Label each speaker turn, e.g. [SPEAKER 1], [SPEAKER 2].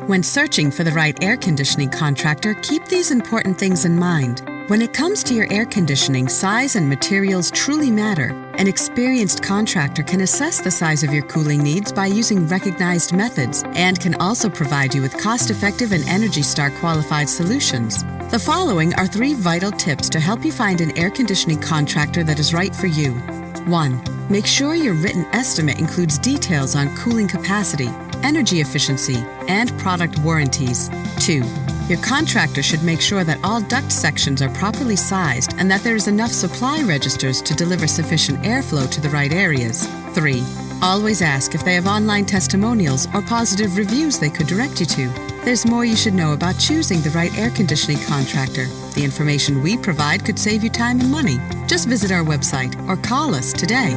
[SPEAKER 1] When searching for the right air conditioning contractor, keep these important things in mind. When it comes to your air conditioning, size and materials truly matter. An experienced contractor can assess the size of your cooling needs by using recognized methods and can also provide you with cost-effective and ENERGY STAR qualified solutions. The following are 3 vital tips to help you find an air conditioning contractor that is right for you. 1. Make sure your written estimate includes details on cooling capacity, energy efficiency, and product warranties. 2. Your contractor should make sure that all duct sections are properly sized and that there is enough supply registers to deliver sufficient airflow to the right areas. 3. Always ask if they have online testimonials or positive reviews they could direct you to. There's more you should know about choosing the right air conditioning contractor. The information we provide could save you time and money. Just visit our website or call us today.